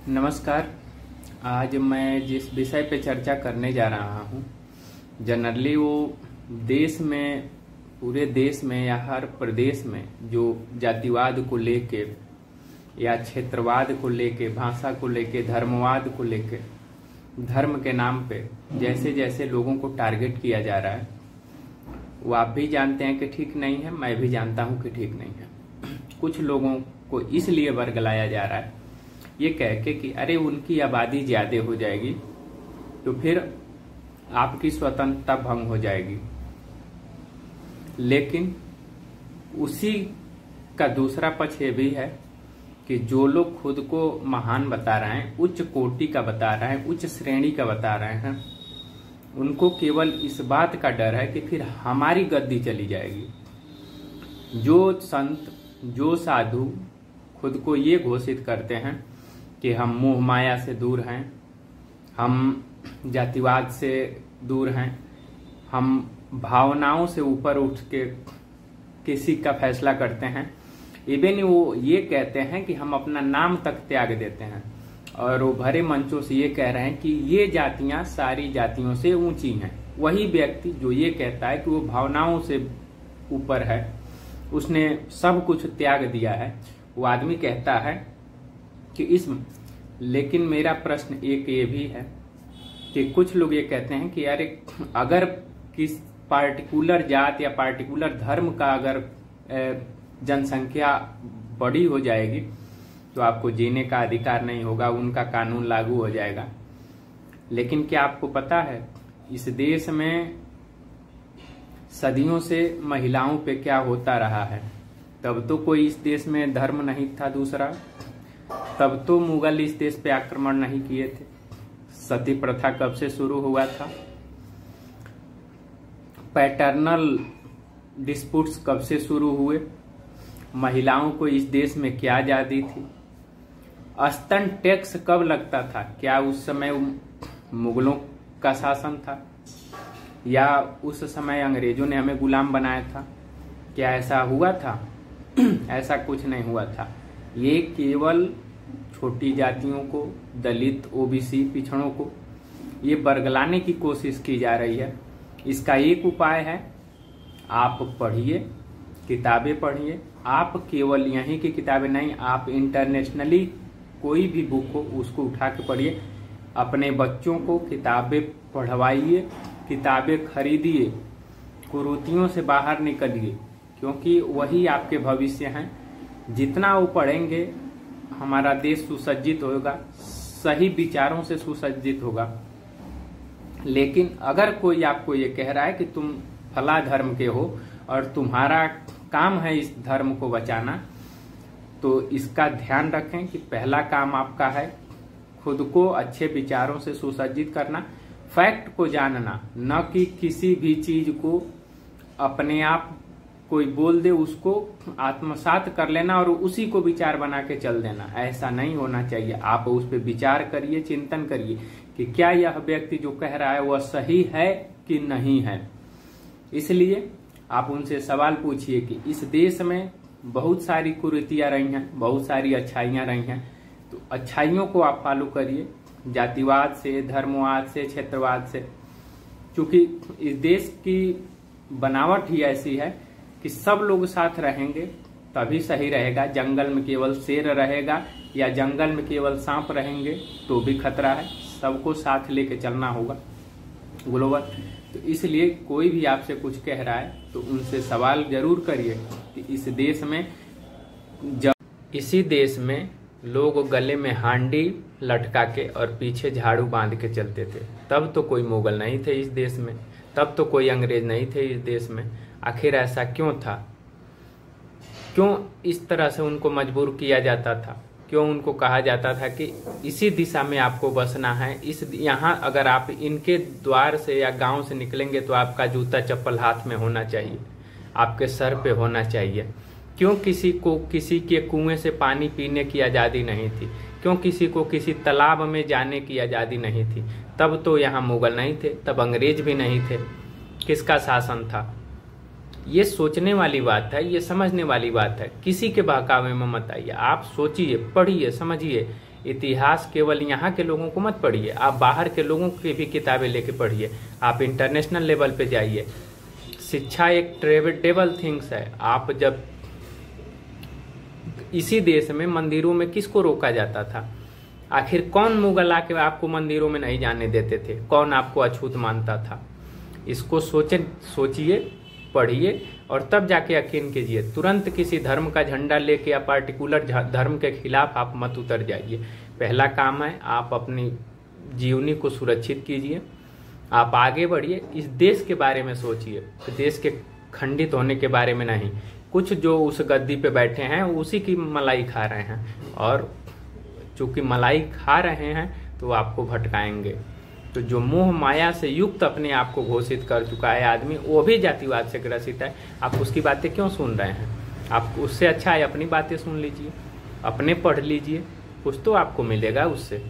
नमस्कार। आज मैं जिस विषय पे चर्चा करने जा रहा हूँ, जनरली वो देश में, पूरे देश में या हर प्रदेश में जो जातिवाद को लेके या क्षेत्रवाद को लेके, भाषा को लेके, धर्मवाद को लेके, धर्म के नाम पे जैसे जैसे लोगों को टारगेट किया जा रहा है, वो आप भी जानते हैं कि ठीक नहीं है, मैं भी जानता हूँ कि ठीक नहीं है। कुछ लोगों को इसलिए वर्गलाया जा रहा है ये कह के कि अरे उनकी आबादी ज्यादा हो जाएगी तो फिर आपकी स्वतंत्रता भंग हो जाएगी। लेकिन उसी का दूसरा पक्ष ये भी है कि जो लोग खुद को महान बता रहे हैं, उच्च कोटि का बता रहे हैं, उच्च श्रेणी का बता रहे हैं, उनको केवल इस बात का डर है कि फिर हमारी गद्दी चली जाएगी। जो संत, जो साधु खुद को ये घोषित करते हैं कि हम मोह माया से दूर हैं, हम जातिवाद से दूर हैं, हम भावनाओं से ऊपर उठ के किसी का फैसला करते हैं, इवन वो ये कहते हैं कि हम अपना नाम तक त्याग देते हैं और वो भरे मंचों से ये कह रहे हैं कि ये जातियां सारी जातियों से ऊंची हैं। वही व्यक्ति जो ये कहता है कि वो भावनाओं से ऊपर है, उसने सब कुछ त्याग दिया है, वो आदमी कहता है कि लेकिन मेरा प्रश्न एक ये भी है कि कुछ लोग ये कहते हैं कि अरे अगर किस पार्टिकुलर जात या पार्टिकुलर धर्म का अगर जनसंख्या बड़ी हो जाएगी तो आपको जीने का अधिकार नहीं होगा, उनका कानून लागू हो जाएगा। लेकिन क्या आपको पता है इस देश में सदियों से महिलाओं पे क्या होता रहा है? तब तो कोई इस देश में धर्म नहीं था दूसरा, तब तो मुगल इस देश पे आक्रमण नहीं किए थे, सती प्रथा कब से शुरू हुआ था, पैटर्नल डिस्प्यूट्स कब से शुरू हुए, महिलाओं को इस देश में क्या आजादी थी, स्तन टैक्स कब लगता था? क्या उस समय मुगलों का शासन था या उस समय अंग्रेजों ने हमें गुलाम बनाया था? क्या ऐसा हुआ था? ऐसा कुछ नहीं हुआ था। ये केवल छोटी जातियों को, दलित, ओबीसी, पिछड़ों को ये बरगलाने की कोशिश की जा रही है। इसका एक उपाय है, आप पढ़िए, किताबें पढ़िए। आप केवल यहीं की किताबें नहीं, आप इंटरनेशनली कोई भी बुक हो उसको उठा के पढ़िए। अपने बच्चों को किताबें पढ़वाइए, किताबें खरीदिए, कुरीतियों से बाहर निकलिए, क्योंकि वही आपके भविष्य हैं। जितना वो पढ़ेंगे हमारा देश सुसज्जित होगा, सही विचारों से सुसज्जित होगा। लेकिन अगर कोई आपको ये कह रहा है कि तुम फला धर्म के हो और तुम्हारा काम है इस धर्म को बचाना, तो इसका ध्यान रखें कि पहला काम आपका है खुद को अच्छे विचारों से सुसज्जित करना, फैक्ट को जानना, न कि किसी भी चीज को अपने आप कोई बोल दे उसको आत्मसात कर लेना और उसी को विचार बना के चल देना। ऐसा नहीं होना चाहिए। आप उस पर विचार करिए, चिंतन करिए कि क्या यह व्यक्ति जो कह रहा है वह सही है कि नहीं है। इसलिए आप उनसे सवाल पूछिए कि इस देश में बहुत सारी कुरीतियां रही हैं, बहुत सारी अच्छाइयां रही हैं, तो अच्छाइयों को आप फॉलो करिए, जातिवाद से, धर्मवाद से, क्षेत्रवाद से। क्योंकि इस देश की बनावट ही ऐसी है कि सब लोग साथ रहेंगे तभी सही रहेगा। जंगल में केवल शेर रहेगा या जंगल में केवल सांप रहेंगे तो भी खतरा है। सबको साथ लेके चलना होगा ग्लोबल। तो इसलिए कोई भी आपसे कुछ कह रहा है तो उनसे सवाल जरूर करिए कि इस देश में लोग गले में हांडी लटका के और पीछे झाड़ू बांध के चलते थे। तब तो कोई मुगल नहीं थे इस देश में, तब तो कोई अंग्रेज नहीं थे इस देश में। आखिर ऐसा क्यों था? क्यों इस तरह से उनको मजबूर किया जाता था? क्यों उनको कहा जाता था कि इसी दिशा में आपको बसना है, यहाँ अगर आप इनके द्वार से या गांव से निकलेंगे तो आपका जूता चप्पल हाथ में होना चाहिए, आपके सर पे होना चाहिए। क्यों किसी को किसी के कुएं से पानी पीने की आज़ादी नहीं थी? क्यों किसी को किसी तालाब में जाने की आज़ादी नहीं थी? तब तो यहाँ मुगल नहीं थे, तब अंग्रेज भी नहीं थे। किसका शासन था? ये सोचने वाली बात है, ये समझने वाली बात है। किसी के बहकावे में मत आइए। आप सोचिए, पढ़िए, समझिए। इतिहास केवल यहाँ के लोगों को मत पढ़िए, आप बाहर के लोगों की भी किताबें लेके पढ़िए, आप इंटरनेशनल लेवल पे जाइए। शिक्षा एक ट्रेडेबल थिंग्स है। आप जब इसी देश में मंदिरों में किसको रोका जाता था? आखिर कौन मुगल आके आपको मंदिरों में नहीं जाने देते थे? कौन आपको अछूत मानता था? इसको सोचिए, पढ़िए और तब जाके यकीन कीजिए। तुरंत किसी धर्म का झंडा लेके या पार्टिकुलर धर्म के खिलाफ आप मत उतर जाइए। पहला काम है आप अपनी जीवनी को सुरक्षित कीजिए, आप आगे बढ़िए, इस देश के बारे में सोचिए, देश के खंडित होने के बारे में नहीं। कुछ जो उस गद्दी पे बैठे हैं उसी की मलाई खा रहे हैं, और चूंकि मलाई खा रहे हैं तो आपको भटकाएंगे। तो जो मोह माया से युक्त अपने आप को घोषित कर चुका है आदमी, वो भी जातिवाद से ग्रसित है, आप उसकी बातें क्यों सुन रहे हैं? आप उससे अच्छा है अपनी बातें सुन लीजिए, अपने पढ़ लीजिए, कुछ तो आपको मिलेगा उससे।